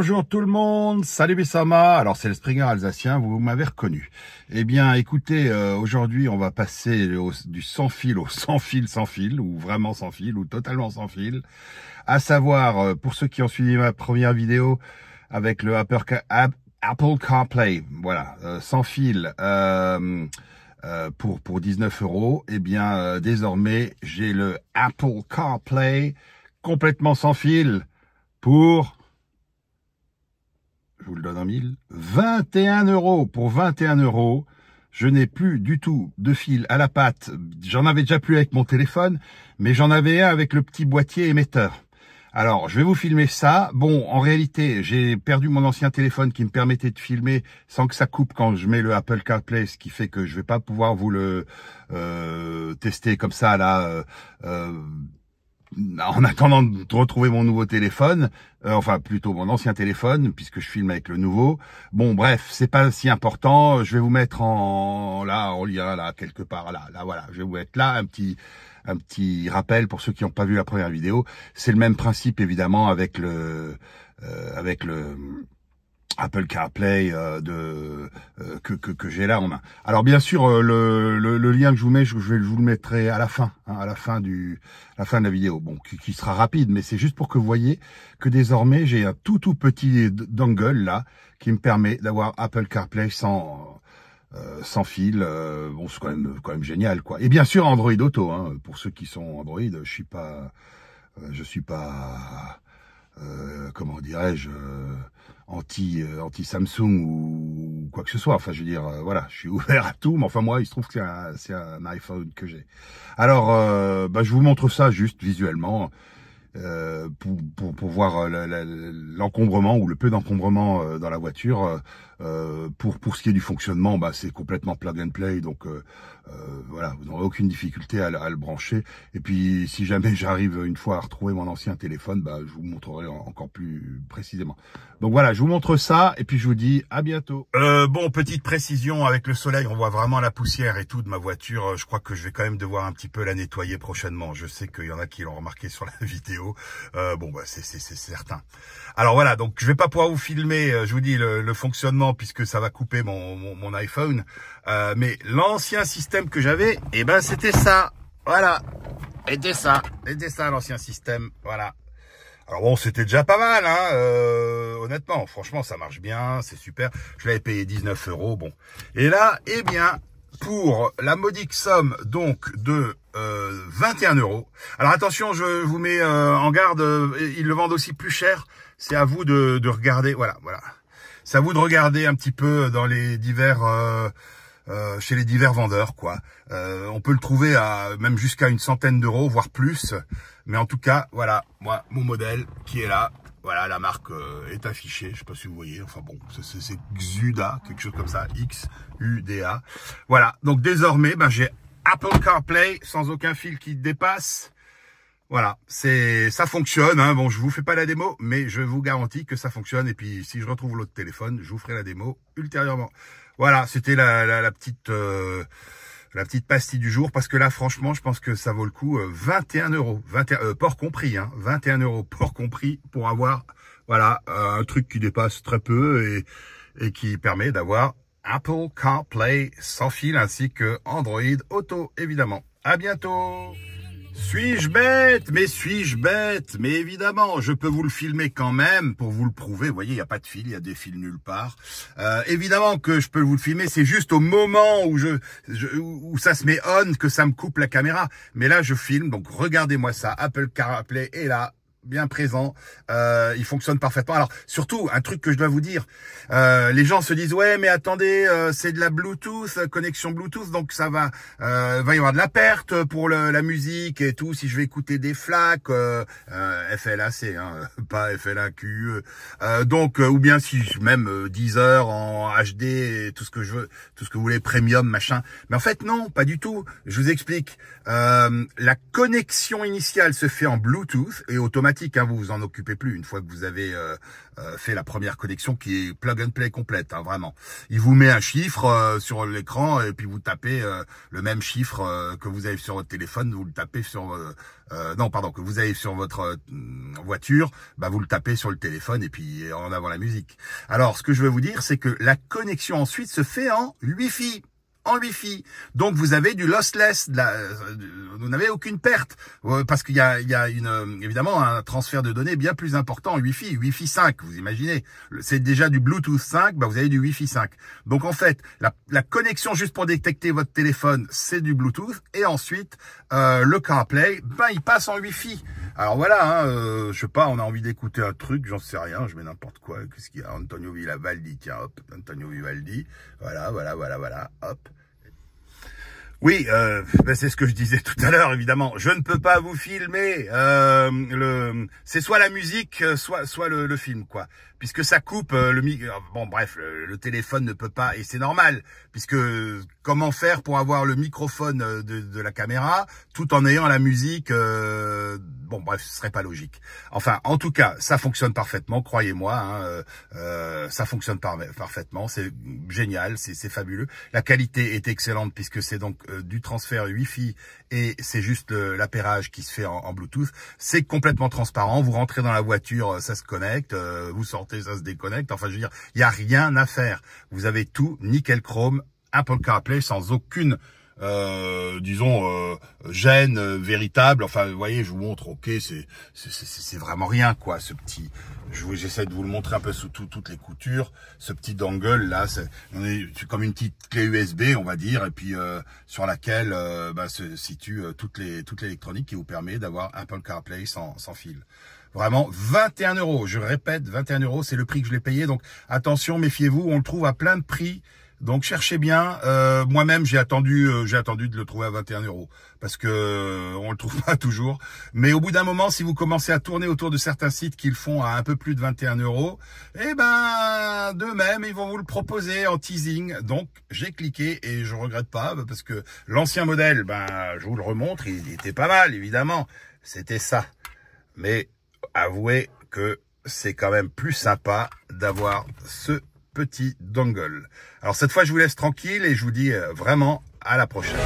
bonjour tout le monde, salut Bissama. Alors c'est le Springer alsacien, vous m'avez reconnu. Eh bien écoutez, aujourd'hui on va passer du sans fil au sans fil, ou vraiment sans fil, ou totalement sans fil. À savoir, pour ceux qui ont suivi ma première vidéo avec le Apple CarPlay, voilà, sans fil, pour 19 €, eh bien désormais j'ai le Apple CarPlay complètement sans fil pour, je vous le donne en mille, 21 €. Pour 21 €, je n'ai plus du tout de fil à la patte. J'en avais déjà plus avec mon téléphone, mais j'en avais un avec le petit boîtier émetteur. Alors, je vais vous filmer ça. Bon, en réalité, j'ai perdu mon ancien téléphone qui me permettait de filmer sans que ça coupe quand je mets le Apple CarPlay, ce qui fait que je vais pas pouvoir vous le tester comme ça là. En attendant de retrouver mon nouveau téléphone, enfin plutôt mon ancien téléphone, puisque je filme avec le nouveau. Bon, bref, c'est pas si important. Je vais vous mettre en lien là quelque part là, voilà. Je vais vous mettre là un petit rappel pour ceux qui n'ont pas vu la première vidéo. C'est le même principe évidemment avec le Apple CarPlay que j'ai là en main. Alors bien sûr, le lien que je vous mets, je vous le mettrai à la fin, hein, à la fin de la vidéo. Bon, qui sera rapide, mais c'est juste pour que vous voyez que désormais j'ai un tout petit dongle là qui me permet d'avoir Apple CarPlay sans fil. Bon, c'est quand même génial quoi. Et bien sûr Android Auto, hein, pour ceux qui sont Android, je suis pas comment dirais-je, anti Samsung ou quoi que ce soit. Enfin, je veux dire, voilà, je suis ouvert à tout, mais enfin moi, il se trouve que c'est un iPhone que j'ai. Alors, je vous montre ça juste visuellement pour voir l'encombrement ou le peu d'encombrement dans la voiture. Pour ce qui est du fonctionnement, c'est complètement plug and play, donc voilà, vous n'aurez aucune difficulté à le brancher. Et puis si jamais j'arrive une fois à retrouver mon ancien téléphone, je vous montrerai encore plus précisément. Donc voilà, je vous montre ça et puis je vous dis à bientôt. Bon, petite précision, avec le soleil on voit vraiment la poussière et tout de ma voiture. Je crois que je vais quand même devoir un petit peu la nettoyer prochainement. Je sais qu'il y en a qui l'ont remarqué sur la vidéo. C'est certain. Alors voilà, donc je vais pas pouvoir vous filmer, je vous dis, le fonctionnement, puisque ça va couper mon iPhone. Mais l'ancien système que j'avais, c'était ça. Voilà. C'était ça l'ancien système. Voilà. Alors bon, c'était déjà pas mal, hein, honnêtement. Franchement, ça marche bien, c'est super. Je l'avais payé 19 €. Bon. Et là, pour la modique somme donc de 21 €. Alors attention, je vous mets en garde, ils le vendent aussi plus cher. C'est à vous de regarder, voilà. C'est à vous de regarder un petit peu dans les divers chez les divers vendeurs, quoi. On peut le trouver à même jusqu'à une centaine d'euros, voire plus. Mais en tout cas, voilà, moi, mon modèle qui est là. Voilà, la marque est affichée, je sais pas si vous voyez. Enfin bon, c'est Xuda, quelque chose comme ça, Xuda. Voilà, donc désormais, j'ai Apple CarPlay sans aucun fil qui dépasse. Voilà, ça fonctionne, hein. Bon, je vous fais pas la démo, mais je vous garantis que ça fonctionne. Et puis, si je retrouve l'autre téléphone, je vous ferai la démo ultérieurement. Voilà, c'était la petite pastille du jour, parce que là, franchement, je pense que ça vaut le coup. 21 €, port compris, hein, 21 € port compris, pour avoir, voilà, un truc qui dépasse très peu et qui permet d'avoir Apple CarPlay sans fil, ainsi que Android Auto, évidemment. À bientôt. Suis-je bête? Mais évidemment, je peux vous le filmer quand même pour vous le prouver. Vous voyez, il n'y a pas de fil, il y a des fils nulle part. Évidemment que je peux vous le filmer, c'est juste au moment où où ça se met on que ça me coupe la caméra. Mais là, je filme, donc regardez-moi ça. Apple CarPlay est là, bien présent, il fonctionne parfaitement. Alors surtout, un truc que je dois vous dire, les gens se disent ouais mais attendez, c'est de la Bluetooth, connexion Bluetooth, donc ça va y avoir de la perte pour la musique et tout, si je vais écouter des FLAC, FLAC, hein, pas FLAQ, donc ou bien si même Deezer en HD et tout ce que je veux, tout ce que vous voulez, premium machin. Mais en fait non, pas du tout. Je vous explique. La connexion initiale se fait en Bluetooth et automatiquement automatique, hein, vous vous en occupez plus une fois que vous avez fait la première connexion qui est plug and play complète, hein, vraiment. Il vous met un chiffre sur l'écran et puis vous tapez le même chiffre que vous avez sur votre téléphone, vous le tapez sur non pardon, que vous avez sur votre voiture, bah vous le tapez sur le téléphone et puis en avant la musique. Alors ce que je veux vous dire, c'est que la connexion ensuite se fait en Wi-Fi. En Wi-Fi. Donc vous avez du lossless, vous n'avez aucune perte, parce qu'il y a évidemment un transfert de données bien plus important en Wi-Fi, Wi-Fi 5, vous imaginez, c'est déjà du Bluetooth 5, bah vous avez du Wi-Fi 5. Donc en fait, la connexion juste pour détecter votre téléphone, c'est du Bluetooth, et ensuite le CarPlay, ben il passe en Wi-Fi. Alors voilà, hein, je sais pas, on a envie d'écouter un truc, j'en sais rien, je mets n'importe quoi, qu'est-ce qu'il y a, Antonio Vivaldi, tiens hop, Antonio Vivaldi, voilà, hop. Oui, ben c'est ce que je disais tout à l'heure, évidemment. Je ne peux pas vous filmer. C'est soit la musique, soit le film, quoi. Puisque ça coupe bon, bref, le téléphone ne peut pas, et c'est normal, puisque comment faire pour avoir le microphone de la caméra tout en ayant la musique bon, bref, ce serait pas logique. Enfin, en tout cas, ça fonctionne parfaitement, croyez-moi. Hein, ça fonctionne parfaitement, c'est génial, c'est fabuleux. La qualité est excellente puisque c'est donc du transfert Wi-Fi et c'est juste l'appairage qui se fait en Bluetooth. C'est complètement transparent. Vous rentrez dans la voiture, ça se connecte. Vous sortez, ça se déconnecte. Enfin, je veux dire, il y a rien à faire. Vous avez tout nickel chrome, Apple CarPlay sans aucune disons gêne véritable. Enfin, vous voyez, je vous montre. Ok, c'est vraiment rien, quoi. Ce petit, j'essaie de vous le montrer un peu sous toutes les coutures. Ce petit dongle là, c'est comme une petite clé USB, on va dire, et puis sur laquelle se situe toute l'électronique qui vous permet d'avoir Apple CarPlay sans fil. Vraiment, 21 €. Je répète, 21 €, c'est le prix que je l'ai payé. Donc attention, méfiez-vous, on le trouve à plein de prix. Donc cherchez bien. Moi-même j'ai attendu de le trouver à 21 € parce que on le trouve pas toujours. Mais au bout d'un moment, si vous commencez à tourner autour de certains sites qui le font à un peu plus de 21 €, eh ben d'eux-mêmes ils vont vous le proposer en teasing. Donc j'ai cliqué et je regrette pas parce que l'ancien modèle, ben je vous le remontre, il était pas mal évidemment. C'était ça. Mais avouez que c'est quand même plus sympa d'avoir ce petit dongle. Alors cette fois je vous laisse tranquille et je vous dis vraiment à la prochaine.